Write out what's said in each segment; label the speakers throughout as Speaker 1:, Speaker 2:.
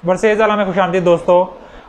Speaker 1: Versus आला में खुशामदीद दोस्तों।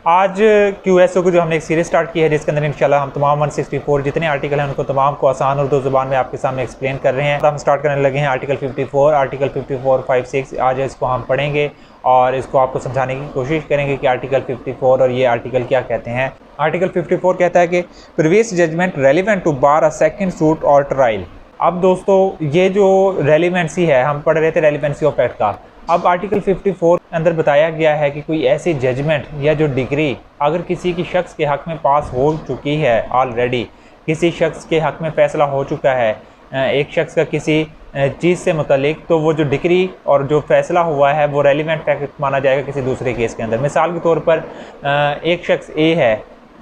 Speaker 1: आज QSO की जो हमने एक सीरीज स्टार्ट की है जिसके अंदर इंशाल्लाह हम तमाम 164 जितने आर्टिकल हैं उनको तमाम को आसान उर्दू ज़ुबान में आपके सामने एक्सप्लेन कर रहे हैं। तो हम स्टार्ट करने लगे हैं आर्टिकल 54, आर्टिकल 54, 5, 6। आज इसको हम पढ़ेंगे और इसको आपको समझाने की कोशिश करेंगे कि आर्टिकल 54 और ये आर्टिकल क्या कहते हैं। आर्टिकल 54 कहता है कि previous judgment relevant to bar a second suit और ट्रायल। अब दोस्तों ये जो रेलिवेंसी है, हम पढ़ रहे थे रेलिवेंसी ऑफ एक्ट का। अब आर्टिकल 54 अंदर बताया गया है कि कोई ऐसी जजमेंट या जो डिग्री अगर किसी की शख्स के हक़ में पास हो चुकी है, ऑलरेडी किसी शख्स के हक़ में फ़ैसला हो चुका है एक शख्स का किसी चीज़ से मुतल्लिक, तो वो जो डिग्री और जो फ़ैसला हुआ है वो रेलिवेंट फैक्ट माना जाएगा किसी दूसरे केस के अंदर। मिसाल के तौर पर एक शख्स ए है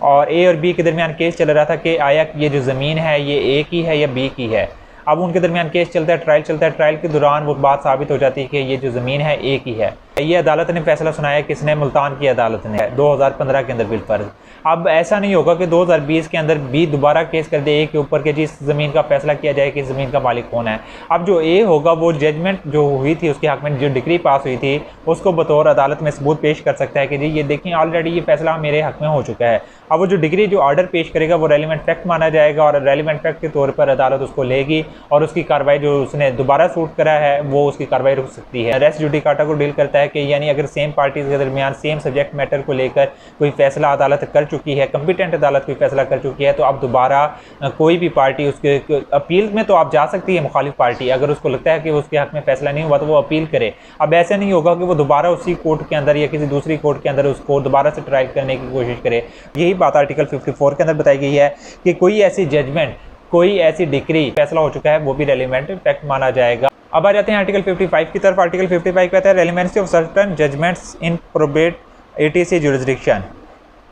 Speaker 1: और ए और बी के दरमियान केस चल रहा था कि आया ये जो ज़मीन है ये ए की है या बी की है। अब उनके दरमियान केस चलता है, ट्रायल चलता है। ट्रायल के दौरान वो बात साबित हो जाती है कि ये जो ज़मीन है ए की है। ये अदालत ने फैसला सुनाया, किसने? मुल्तान की अदालत ने 2015 के अंदर बिलफर्ज। अब ऐसा नहीं होगा कि 2020 के अंदर बी दोबारा केस कर दे ए के ऊपर कि जिस ज़मीन का फैसला किया जाए कि ज़मीन का मालिक कौन है। अब जो ए होगा वो जजमेंट जो हुई थी उसके हक़ में जो डिग्री पास हुई थी उसको बतौर अदालत में सबूत पेश कर सकता है कि जी ये देखिए ऑलरेडी ये फैसला मेरे हक़ में हो चुका है। अब वो जो डिग्री जो ऑर्डर पेश करेगा वो रेलिवेंट फैक्ट माना जाएगा और रेलिवेंट फैक्ट के तौर पर अदालत उसको लेगी और उसकी कार्रवाई जो उसने दोबारा सूट करा है वो उसकी कार्रवाई रुक सकती है। रेस जुडिकाटा को डील करता है कि यानी अगर सेम पार्टीज के दरमियान सेम सब्जेक्ट मैटर को लेकर कोई फैसला अदालत कर चुकी है, कंपिटेंट अदालत कोई फैसला कर चुकी है, तो अब दोबारा कोई भी पार्टी उसके अपील में तो आप जा सकती है। मुखालिफ पार्टी अगर उसको लगता है कि उसके हक़ में फैसला नहीं हुआ तो वो अपील करे। अब ऐसा नहीं होगा कि वो दोबारा उसी कोर्ट के अंदर या किसी दूसरी कोर्ट के अंदर उसको दोबारा से ट्रायल करने की कोशिश करे। यही बात आर्टिकल 54 के अंदर बताई गई है कि कोई ऐसी जजमेंट, कोई ऐसी डिग्री फैसला हो चुका है वो भी रेलिवेंट फैक्ट माना जाएगा। अब आ जाते हैं आर्टिकल 55 की तरफ। आर्टिकल 55 कहता है relevancy of certain judgements in probate ATC jurisdiction.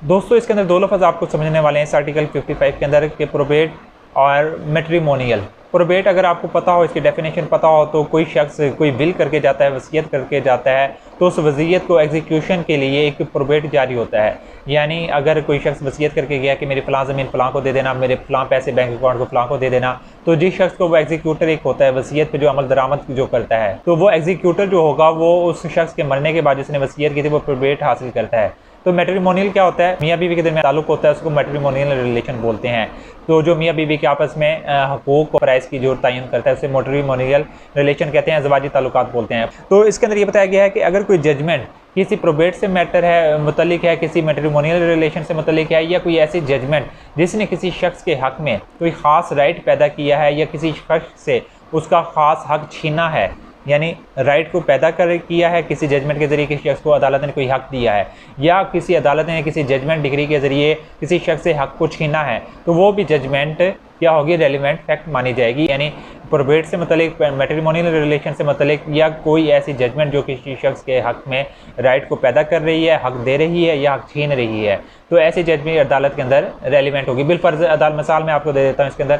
Speaker 1: दोस्तों इसके अंदर दो लफ्ज़ आपको समझने वाले हैं इस आर्टिकल 55 के अंदर के प्रोबेट और मैट्रिमोनियल। प्रोबेट अगर आपको पता हो, इसकी डेफिनेशन पता हो, तो कोई शख्स कोई विल करके जाता है, वसीयत करके जाता है, तो उस वसीयत को एग्जीक्यूशन के लिए एक प्रोबेट जारी होता है। यानी अगर कोई शख्स वसीयत करके गया कि मेरी फ़लाँ ज़मीन फ़लाँ को दे देना, मेरे फ़लाँ पैसे बैंक अकाउंट को फ़लाँ को दे देना, तो जिस शख्स को वो एग्जीक्यूटर एक होता है वसीयत पे जो अमल दरामद जो करता है, तो वो एग्जीक्यूटर जो होगा वो उस शख्स के मरने के बाद जिसने वसीयत की थी वो प्रोबेट हासिल करता है। तो मैट्रिमोनियल क्या होता है? मियाँ बीवी के दरमियान ताल्लुक होता है, उसको मैट्रिमोनियल रिलेशन बोलते हैं। तो जो मियाँ बीवी के आपस में हकूक़ और प्राइस की जो तयन करता है उसे मैट्रिमोनियल रिलेशन कहते हैं, ज़वाजी ताल्लुकात बोलते हैं। तो इसके अंदर ये बताया गया है कि अगर कोई जजमेंट किसी प्रोबेट से मैटर है मुतल्लिक है, किसी मैट्रिमोनियल रिलेशन से मुतल्लिक है, या कोई ऐसी जजमेंट जिसने किसी शख्स के हक़ में कोई ख़ास राइट पैदा किया है या किसी शख्स से उसका ख़ास हक़ छीना है, यानी राइट को पैदा कर किया है किसी जजमेंट के ज़रिए किसी शख्स को अदालत ने कोई हक़ दिया है, या किसी अदालत ने किसी जजमेंट डिग्री के ज़रिए किसी शख्स से हक़ को छीना है, तो वो भी जजमेंट क्या होगी? रेलिवेंट फैक्ट मानी जाएगी। यानी प्रोबेट से मतलब मैट्रिमोनियल रिलेशन से मतलब या कोई ऐसी जजमेंट जो किसी शख्स के हक़ में राइट को पैदा कर रही है, हक़ दे रही है या हक़ छीन रही है, तो ऐसी जजमेंट अदालत के अंदर रेलिवेंट होगी। बिलफर्ज अदालत मिसाल मैं आपको दे देता हूँ इसके अंदर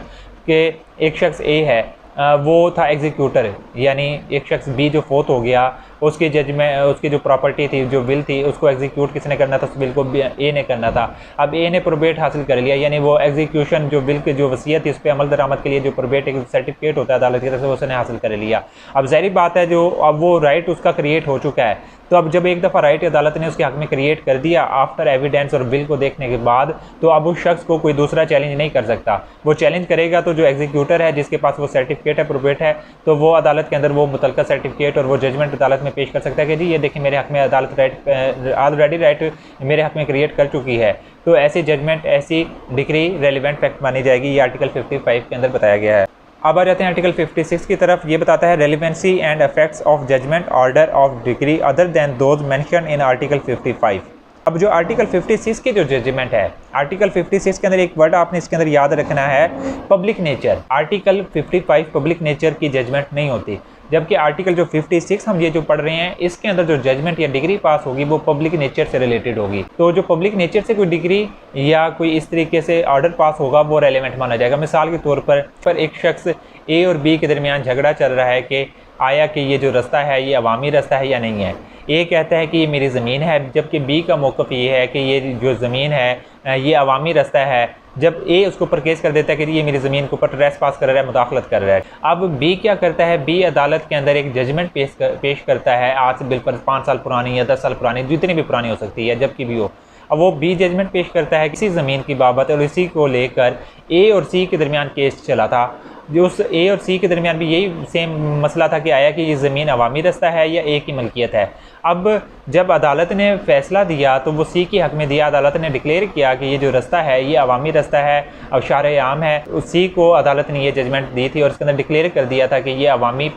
Speaker 1: कि एक शख्स ए है, वो था एग्जीक्यूटर, यानी एक शख्स बी जो फोत हो गया, उसकी जजमेंट उसकी जो प्रॉपर्टी थी, जो विल थी, उसको एग्जीक्यूट किसने करना था? उस विल को ए ने करना था। अब ए ने प्रोबेट हासिल कर लिया, यानी वो एग्जीक्यूशन जो विल की जो वसीयत थी उस पर अमल दरामद के लिए जो प्रोबेट एक सर्टिफिकेट होता है अदालत की तरफ से उसने हासिल कर लिया। अब ज़ाहिर बात है जो अब वो राइट उसका क्रिएट हो चुका है, तो अब जब एक दफ़ा राइट अदालत ने उसके हक़ में क्रिएट कर दिया आफ्टर एविडेंस और बिल को देखने के बाद, तो अब उस शख्स को कोई दूसरा चैलेंज नहीं कर सकता। वो चैलेंज करेगा तो जो एग्जीक्यूटर है जिसके पास वो सर्टिफिकेट है, प्रोबेट है, तो वो अदालत के अंदर वो मुतल्लिका सर्टिफिकेट और वो जजमेंट अदालत में पेश कर सकता है कि जी ये देखिए मेरे हक़ में अदालत राइट ऑलरेडी राइट मेरे हक़ में क्रिएट कर चुकी है। तो ऐसी जजमेंट, ऐसी डिग्री रेलिवेंट फैक्ट मानी जाएगी। ये आर्टिकल 55 के अंदर बताया गया है। अब आ जाते हैं आर्टिकल 56 की तरफ। ये बताता है relevancy and effects of judgment order of degree other than those mention in article 55। अब जो आर्टिकल 56 की जो जजमेंट है, आर्टिकल 56 के अंदर एक वर्ड आपने इसके अंदर याद रखना है, public nature. Article 55 public nature की जजमेंट नहीं होती, जबकि आर्टिकल जो 56 हम ये जो पढ़ रहे हैं इसके अंदर जो जजमेंट या डिग्री पास होगी वो पब्लिक नेचर से रिलेटेड होगी। तो जो पब्लिक नेचर से कोई डिग्री या कोई इस तरीके से ऑर्डर पास होगा वो रेलिवेंट माना जाएगा। मिसाल के तौर पर एक शख्स ए और बी के दरमियान झगड़ा चल रहा है कि आया कि ये जो रास्ता है ये अवामी रास्ता है या नहीं है। ए कहता है कि ये मेरी ज़मीन है, जबकि बी का मौक़िफ़ ये है कि ये जो ज़मीन है ये अवामी रास्ता है, जब ए उसके ऊपर केस कर देता है कि ये मेरी ज़मीन के ऊपर ट्रेस पास कर रहा है, मुदाखलत कर रहा है। अब बी क्या करता है, बी अदालत के अंदर एक जजमेंट पेश करता है, आज से बिल्कुल 5 साल पुरानी या 10 साल पुरानी, जितनी भी पुरानी हो सकती है, जबकि भी हो। अब वो बी जजमेंट पेश करता है किसी ज़मीन की बाबत और इसी को लेकर ए और सी के दरमियान केस चला था। जो उस ए और सी के दरमियान भी यही सेम मसला था कि आया कि ये ज़मीन अवामी रस्ता है या ए की मलकियत है। अब जब अदालत ने फ़ैसला दिया तो वो सी के हक़ में दिया। अदालत ने डिक्लेयर किया कि ये जो रास्ता है ये अवामी रास्ता है, अब शारे आम है। उस सी को अदालत ने ये जजमेंट दी थी और उसके अंदर डिक्लेयर कर दिया था कि ये अवामी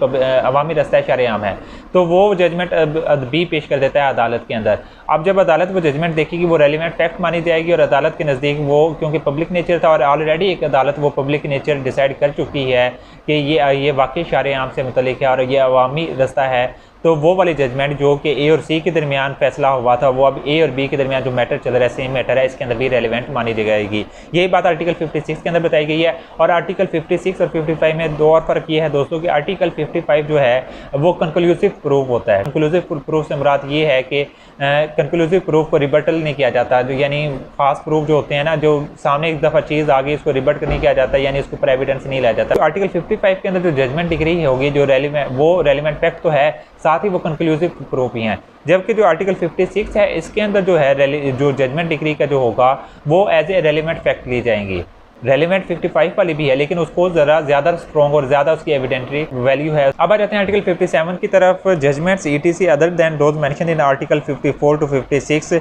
Speaker 1: रास्ता है, शारे आम है। तो वो जजमेंट अब बी पेश कर देता है अदालत के अंदर। अब जब अदालत वो जजमेंट देखेगी वो रेलिवेंट फैक्ट मानी जाएगी और अदालत के नज़दीक वो, क्योंकि पब्लिक नेचर था और ऑलरेडी एक अदालत वो पब्लिक नेचर डिसाइड कर चुकी है कि ये वाकई शारे आम से मुतल्लिक है और ये अवामी रास्ता है, तो वो वाली जजमेंट जो कि ए और सी के दरमियान फैसला हुआ था वो अब ए और बी के दरमियान जो मैटर चल रहा है सेम मैटर है, इसके अंदर भी रेलिवेंट मानी जाएगी। यही बात आर्टिकल 56 के अंदर बताई गई है। और आर्टिकल 56 और 55 में दो और फ़र्क ये है दोस्तों कि आर्टिकल 55 जो है वो कंक्लूसिव प्रूफ होता है। कंक्लूसिव प्रूफ से मुराद ये है कि कंक्लूसिव प्रूफ को रिबटल नहीं किया जाता, जो यानी खास प्रूफ जो होते हैं ना, जो सामने एक दफ़ा चीज़ आ गई उसको रिबट नहीं किया जाता, यानी उसको पर एविडेंस नहीं लाया जाता। तो आर्टिकल 55 के अंदर जो जजमेंट डिग्री होगी जो रेलिवेंट फैक्ट तो है, साथ ही वो कंक्लूसिव प्रूफ ही हैं। जबकि जो आर्टिकल 56 है इसके अंदर जो है जो जजमेंट डिग्री का जो होगा वो एज ए रेलिवेंट फैक्ट ली जाएंगी। रेलिवेंट 55 वाली भी है लेकिन उसको ज़रा ज़्यादा स्ट्रॉन्ग और ज़्यादा उसकी एविडेंटरी वैल्यू है। अब आ जाते हैं आर्टिकल 57 की तरफ। Judgments ETC other than those mention in article 54 to 56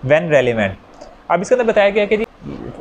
Speaker 1: when relevant. अब इसके अंदर बताया गया कि जी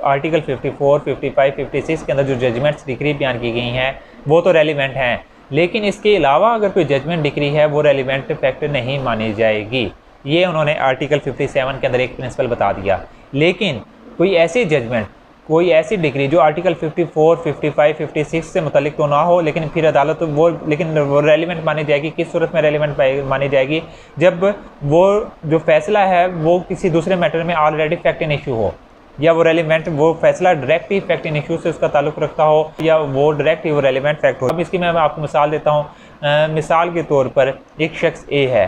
Speaker 1: आर्टिकल 54, 55, 56 के अंदर जो जजमेंट्स डिग्री बयान की गई हैं वो तो रेलिवेंट हैं, लेकिन इसके अलावा अगर कोई जजमेंट डिग्री है वो रेलिवेंट फैक्ट नहीं मानी जाएगी। ये उन्होंने आर्टिकल 57 के अंदर एक प्रिंसिपल बता दिया। लेकिन कोई ऐसी जजमेंट, कोई ऐसी डिग्री जो आर्टिकल 54, 55, 56 से मुतल्लिक तो ना हो, लेकिन फिर अदालत वो रेलिवेंट मानी जाएगी। किस सूरत में रेलिवेंट मानी जाएगी, जब वो जो फैसला है वो किसी दूसरे मैटर में ऑलरेडी फैक्ट इन इशू हो, या वो रेलिवेंट वो फैसला direct he fact in issue से उसका ताल्लुक रखता हो, या वो डायरेक्ट ही वो रेलिवेंट फैक्ट हो। अब इसकी मैं आपको मिसाल देता हूँ। मिसाल के तौर पर एक शख्स ए है,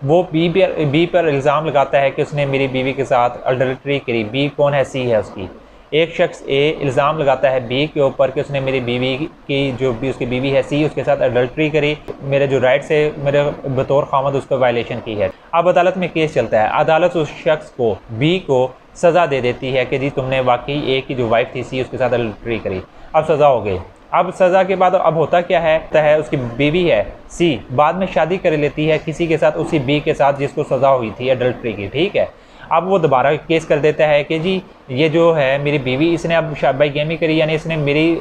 Speaker 1: वो बी पर इल्ज़ाम लगाता है कि उसने मेरी बीवी के साथ अडल्ट्री करी। बी कौन है, सी है उसकी। एक शख्स ए इल्ज़ाम लगाता है बी के ऊपर कि उसने मेरी बीवी की, जो भी उसकी बीवी है सी, उसके साथ अडल्ट्री करी, मेरे जो राइट्स है मेरे बतौर खामद उसको वायलेशन की है। अब अदालत में केस चलता है। अदालत उस शख्स को, बी को सज़ा दे देती है कि जी तुमने वाकई ए की जो वाइफ थी सी उसके साथ अडल्ट्री करी। अब सज़ा हो गई। अब सज़ा के बाद अब होता क्या है उसकी बीवी है सी बाद में शादी कर लेती है किसी के साथ, उसी बी के साथ जिसको सज़ा हुई थी अडल्ट्री की, ठीक है। अब वो दोबारा केस कर देता है कि जी ये जो है मेरी बीवी, इसने अब बाईगैमी करी, यानी इसने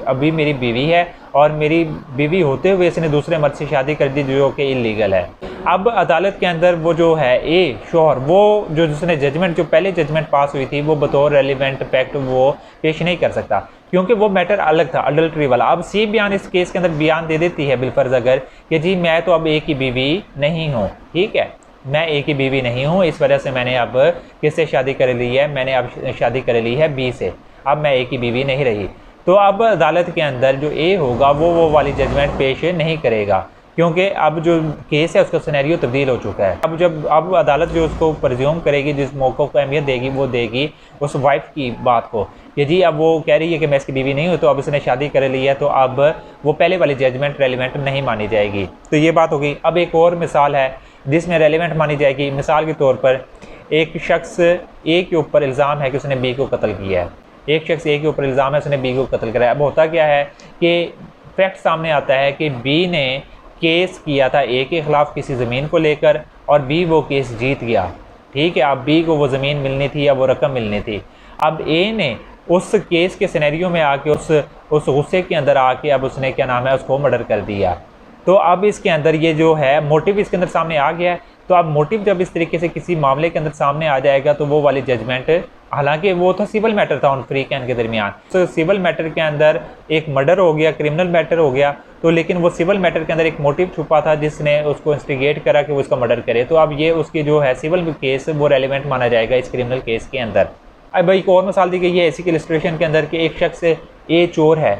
Speaker 1: अभी मेरी बीवी है और मेरी बीवी होते हुए इसने दूसरे मर्द से शादी कर दी जो कि इलीगल है। अब अदालत के अंदर वो जो है ए शोहर, वो जो जिसने जजमेंट, जो पहले जजमेंट पास हुई थी वो बतौर रेलिवेंट फैक्ट वो पेश नहीं कर सकता क्योंकि वो मैटर अलग था, अडल्ट्री वाला। अब सी बयान इस केस के अंदर बयान दे देती है बिलफर्ज अगर कि जी मैं तो अब ए की बीवी नहीं हूँ, ठीक है, मैं ए की बीवी नहीं हूँ, इस वजह से मैंने अब किससे शादी कर ली है, मैंने अब शादी कर ली है बी से, अब मैं ए की बीवी नहीं रही। तो अब अदालत के अंदर जो ए होगा वो वाली जजमेंट पेश नहीं करेगा क्योंकि अब जो केस है उसका सिनेरियो तब्दील हो चुका है। अब अदालत जो उसको प्रज्यूम करेगी, जिस मौक़े को अहमियत देगी वो देगी उस वाइफ की बात को कि जी अब वो कह रही है कि मैं इसकी बीवी नहीं हूँ, तो अब इसने शादी कर ली है, तो अब वो पहले वाली जजमेंट रेलिवेंट नहीं मानी जाएगी। तो ये बात होगी। अब एक और मिसाल है जिसमें रेलिवेंट मानी जाएगी। मिसाल के तौर पर एक शख्स ए के ऊपर इल्ज़ाम है कि उसने बी को कत्ल किया है। एक शख्स ए के ऊपर इल्ज़ाम है उसने बी को कत्ल कराया। अब होता क्या है कि फैक्ट सामने आता है कि बी ने केस किया था ए के ख़िलाफ़ किसी ज़मीन को लेकर और बी वो केस जीत गया, ठीक है। अब बी को वो ज़मीन मिलनी थी या वो रकम मिलनी थी। अब ए ने उस केस के सिनेरियो में आके उस गुस्से के अंदर आके अब उसने क्या नाम है उसको मर्डर कर दिया। तो अब इसके अंदर ये जो है मोटिव इसके अंदर सामने आ गया है। तो अब मोटिव जब इस तरीके से किसी मामले के अंदर सामने आ जाएगा तो वो वाली जजमेंट, हालांकि वो तो सिविल मैटर था उन फ्रीकैन के दरमियान, तो सिविल मैटर के अंदर एक मर्डर हो गया, क्रिमिनल मैटर हो गया, तो लेकिन वो सिविल मैटर के अंदर एक मोटिव छुपा था जिसने उसको इंस्टिगेट करा कि वो इसका मर्डर करे। तो अब ये उसकी जो है सिविल केस वो रेलिवेंट माना जाएगा इस क्रिमिनल केस के अंदर। अब एक और मिसाल दी गई है इसी के इलस्ट्रेशन के अंदर कि एक शख्स ए चोर है,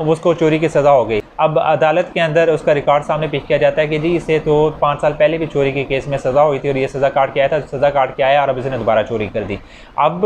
Speaker 1: उसको चोरी की सज़ा हो गई। अब अदालत के अंदर उसका रिकॉर्ड सामने पेश किया जाता है कि जी इसे तो 5 साल पहले भी चोरी के केस में सज़ा हुई थी और ये सज़ा काट के आया था, सज़ा काट के आया और अब इसने दोबारा चोरी कर दी। अब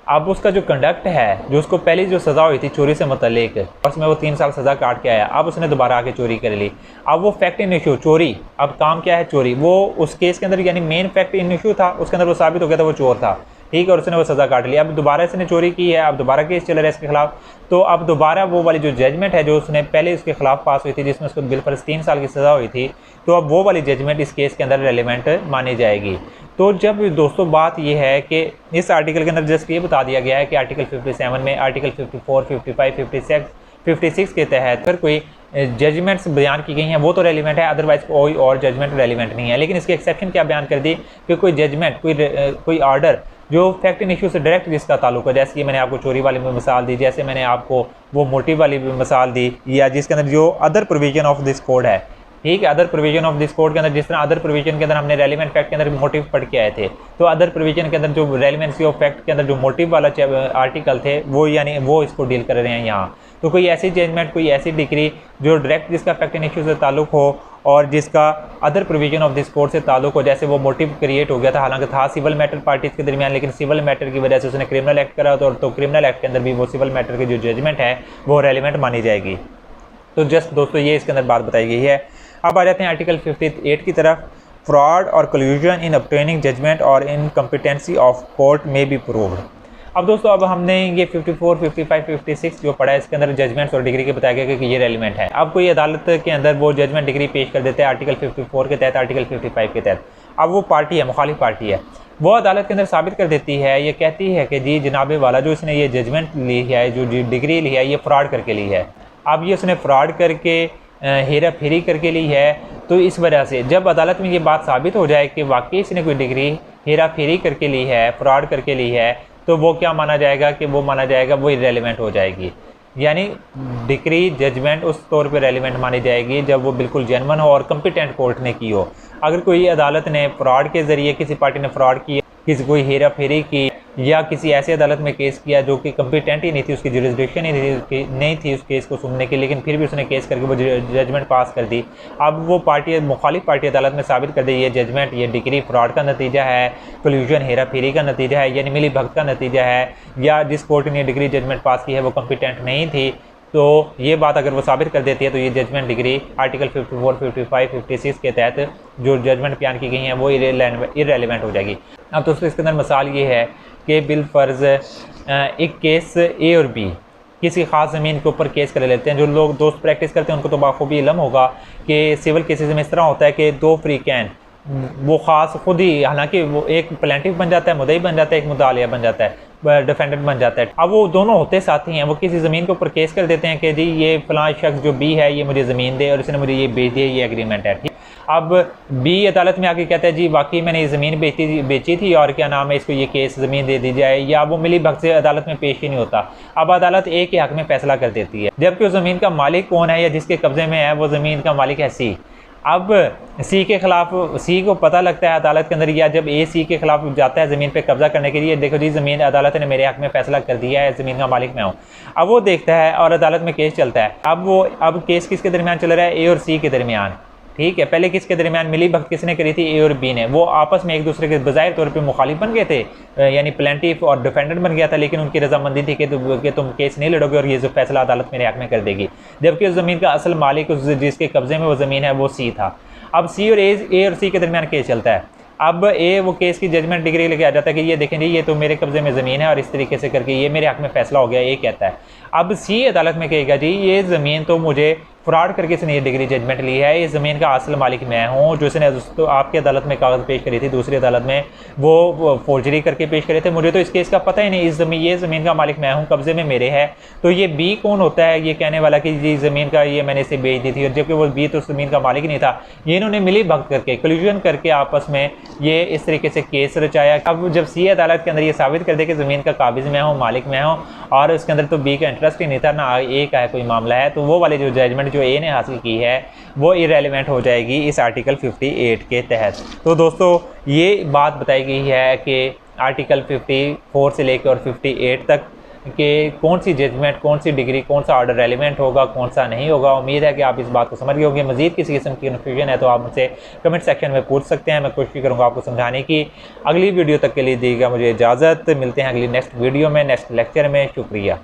Speaker 1: अब उसका जो कंडक्ट है, जो उसको पहले जो सज़ा हुई थी चोरी से मुतल्लिक, उसमें वो 3 साल सज़ा काट के आया, अब उसने दोबारा आके चोरी कर ली। अब वो फैक्ट इन इशू चोरी, अब काम क्या है चोरी, वो उस केस के अंदर यानी मेन फैक्ट इन इशू था, उसके अंदर वो साबित हो गया था वो चोर था, ठीक है, और उसने वो सज़ा काट ली। अब दोबारा इसने चोरी की है, अब दोबारा केस चल रहा है इसके खिलाफ, तो अब दोबारा वो वाली जो जजमेंट है जो उसने पहले उसके खिलाफ पास हुई थी जिसमें उसको बिलफर्ज 3 साल की सज़ा हुई थी, तो अब वो वाली जजमेंट इस केस के अंदर रेलिवेंट मानी जाएगी। तो जब दोस्तों बात ये है कि इस आर्टिकल के अंदर जस्ट ये बता दिया गया है कि आर्टिकल 57 में आर्टिकल 54, 55, 56 के तहत फिर कोई जजमेंट्स बयान की गई हैं वो तो रेलिवेंट है, अदरवाइज कोई और जजमेंट रेलिवेंट नहीं है। लेकिन इसके एक्सेप्शन क्या बयान कर दी कि कोई जजमेंट, कोई ऑर्डर जो फैक्ट इन इशू से डायरेक्ट जिसका ताल्लुक है, जैसे कि मैंने आपको चोरी वाली में मिसाल दी, जैसे मैंने आपको वो मोटिव वाली मिसाल दी, या जिसके अंदर जो other provision of this code है, ठीक है, other provision of this code के अंदर जिस तरह अदर प्रोविजन के अंदर हमने रेलिवेंट फैक्ट के अंदर मोटिव पढ़ के आए थे, तो अदर प्रोविजन के अंदर जो रेलिवेंसी ऑफ फैक्ट के अंदर जो मोटिव वाला आर्टिकल थे वो यानी वो इसको डील कर रहे हैं यहाँ। तो कोई ऐसी जजमेंट, कोई ऐसी डिग्री जो डायरेक्ट जिसका फैक्ट इन इशू से ताल्लुक हो और जिसका other provision of this code से ताल्लुक हो, जैसे वो मोटिव क्रिएट हो गया था, हालांकि था सिविल मैटर पार्टीज के दरमियान, लेकिन सिविल मैटर की वजह से उसने क्रिमिनल एक्ट करा, तो क्रिमिनल एक्ट के अंदर भी वो सिविल मैटर की जो जजमेंट है वो रेलिवेंट मानी जाएगी। तो जस्ट दोस्तों ये इसके अंदर बात बताई गई है। अब आ जाते हैं आर्टिकल 58 की तरफ। फ्रॉड और कल्यूजन इन ऑब्टेनिंग जजमेंट और इनकम्पिटेंसी ऑफ कोर्ट में बी प्रूव्ड। अब दोस्तों अब हमने ये 54, 55, 56 जो पढ़ा है इसके अंदर जजमेंट्स और डिग्री के बताया गया कि ये रेलिवेंट है। अब कोई अदालत के अंदर वो जजमेंट डिग्री पेश कर देते हैं आर्टिकल 54 के तहत, आर्टिकल 55 के तहत। अब वो पार्टी है, मुखालिफ पार्टी है, वो अदालत के अंदर साबित कर देती है, ये कहती है कि जी जनाबे वाला जो इसने ये जजमेंट ली है, जो डिग्री ली है, ये फ्रॉड करके ली है। अब ये उसने फ्रॉड करके हेरा फेरी करके ली है, तो इस वजह से जब अदालत में ये बात साबित हो जाए कि वाकई इसने कोई डिग्री हेरा फेरी करके ली है, फ्रॉड करके ली है, तो वो क्या माना जाएगा कि वो माना जाएगा वो इरेलीवेंट हो जाएगी। यानी डिग्री जजमेंट उस तौर पे रेलिवेंट मानी जाएगी जब वो बिल्कुल जेन्युइन हो और कम्पिटेंट कोर्ट ने की हो। अगर कोई अदालत ने फ्रॉड के ज़रिए, किसी पार्टी ने फ्रॉड किया, किसी कोई हेरा फेरी की, या किसी ऐसे अदालत में केस किया जो कि कम्पिटेंट ही नहीं थी, उसकी जुरिस्डिक्शन ही नहीं थी उस केस को सुनने की, लेकिन फिर भी उसने केस करके वो जजमेंट पास कर दी। अब वो पार्टी, मुखालिफ पार्टी अदालत में साबित कर दी ये जजमेंट, ये डिग्री फ्रॉड का नतीजा है, कल्यूजन हेरा फेरी का नतीजा है, यानी मिली भगत का नतीजा है, या जिस कोर्ट ने डिग्री जजमेंट पास की है वो कम्पिटेंट नहीं थी। तो ये बात अगर वो साबित कर देती है तो ये जजमेंट डिग्री आर्टिकल 54, 55, 56 के तहत जो जजमेंट बयान की गई हैं वो इरेलीवेंट हो जाएगी। अब दोस्तों इसके अंदर मिसाल ये है कि बिलफर्ज एक केस ए और बी किसी ख़ास ज़मीन के ऊपर केस कर लेते हैं। जो लोग दोस्त प्रैक्टिस करते हैं उनको तो बाखूबी इल्म होगा कि सिविल केसेस में इस तरह होता है कि दो फ्रीकैन वो ख़ास खुद ही, हालांकि वो एक प्लेंटिफ बन जाता है, मुद्दई बन जाता है, एक मुद्दालिया बन जाता है, डिफेंडेंट बन जाता है। अब वो दोनों होते साथी हैं, वो किसी ज़मीन के ऊपर केस कर देते हैं कि जी ये फ़लाँ शख्स जो बी है ये मुझे ज़मीन दे और इसने मुझे ये बेच दी, ये एग्रीमेंट है, ठीक। अब बी अदालत में आके कहता है जी वाकई मैंने ये ज़मीन बेची थी और क्या नाम है इसको ये केस ज़मीन दे दी जाए, या वो मिली भगत से अदालत में पेश ही नहीं होता। अब अदालत ए के हक़ में फ़ैसला कर देती है, जबकि उस ज़मीन का मालिक कौन है या जिसके कब्ज़े में है वो ज़मीन का मालिक है सी। अब सी के ख़िलाफ़, सी को पता लगता है अदालत के अंदर, या जब ए सी के ख़िलाफ़ जाता है ज़मीन पे कब्ज़ा करने के लिए, देखो जी ज़मीन अदालत ने मेरे हक़ में फ़ैसला कर दिया है, ज़मीन का मालिक मैं हूँ। अब वो देखता है और अदालत में केस चलता है। अब केस किसके दरमियान चल रहा है? ए और सी के दरमियान, ठीक है। पहले किसके दरमियान मिली भगत किसने करी थी? ए और बी ने। वो आपस में एक दूसरे के बज़ाहिर तौर पे मुखालिफ बन गए थे, यानी प्लेंटिफ और डिफेंडेंट बन गया था, लेकिन उनकी रजामंदी थी कि तुम केस नहीं लड़ोगे और ये जो फैसला अदालत मेरे हक़ में कर देगी, जबकि उस ज़मीन का असल मालिक, जिसके कब्ज़े में वो ज़मीन है, वो सी था। अब सी और ए और सी के दरमियान केस चलता है। अब ए वो केस की जजमेंट डिग्री लेके आ जाता है कि ये देखें जी ये तो मेरे कब्ज़े में ज़मीन है और इस तरीके से करके ये मेरे हक़ में फ़ैसला हो गया, ये कहता है। अब सी अदालत में कहेगा जी ये ज़मीन तो मुझे फ्रॉड करके इसने ये डिग्री जजमेंट ली है, इस ज़मीन का असल मालिक मैं हूँ, जो इसने तो आपकी अदालत में कागज़ पेश करी थी, दूसरी अदालत में वो फोर्जरी करके पेश करे थे, मुझे तो इस केस का पता ही नहीं, ये ज़मीन का मालिक मैं हूँ, कब्ज़े में मेरे है। तो ये बी कौन होता है ये कहने वाला कि जी ज़मीन का ये मैंने इसे बेच दी थी, और जबकि वो बी तो ज़मीन का मालिक नहीं था। ये इन्होंने मिली भगत करके, कल्यूजन करके आपस में ये इस तरीके से केस रचाया। अब जब सी अदालत के अंदर ये साबित कर दे कि ज़मीन का काबिज़ मैं हूँ, मालिक मैं हूँ, और उसके अंदर तो बी का इंटरेस्ट ही नहीं था, ना ए का है कोई मामला है, तो वो वाली जो जजमेंट जो ए ने हासिल की है वो इरेलीवेंट हो जाएगी इस आर्टिकल 58 के तहत। तो दोस्तों ये बात बताई गई है कि आर्टिकल 54 से लेकर और 58 तक कि कौन सी जजमेंट, कौन सी डिग्री, कौन सा ऑर्डर रेलिवेंट होगा, कौन सा नहीं होगा। उम्मीद है कि आप इस बात को समझ गए होंगे। मजीद किसी किस्म की कन्फ्यूजन है तो आप मुझसे कमेंट सेक्शन में पूछ सकते हैं, मैं कोशिश करूँगा आपको समझाने की। अगली वीडियो तक के लिए दीजिएगा मुझे इजाज़त। मिलते हैं अगली नेक्स्ट वीडियो में, नेक्स्ट लेक्चर में। शुक्रिया।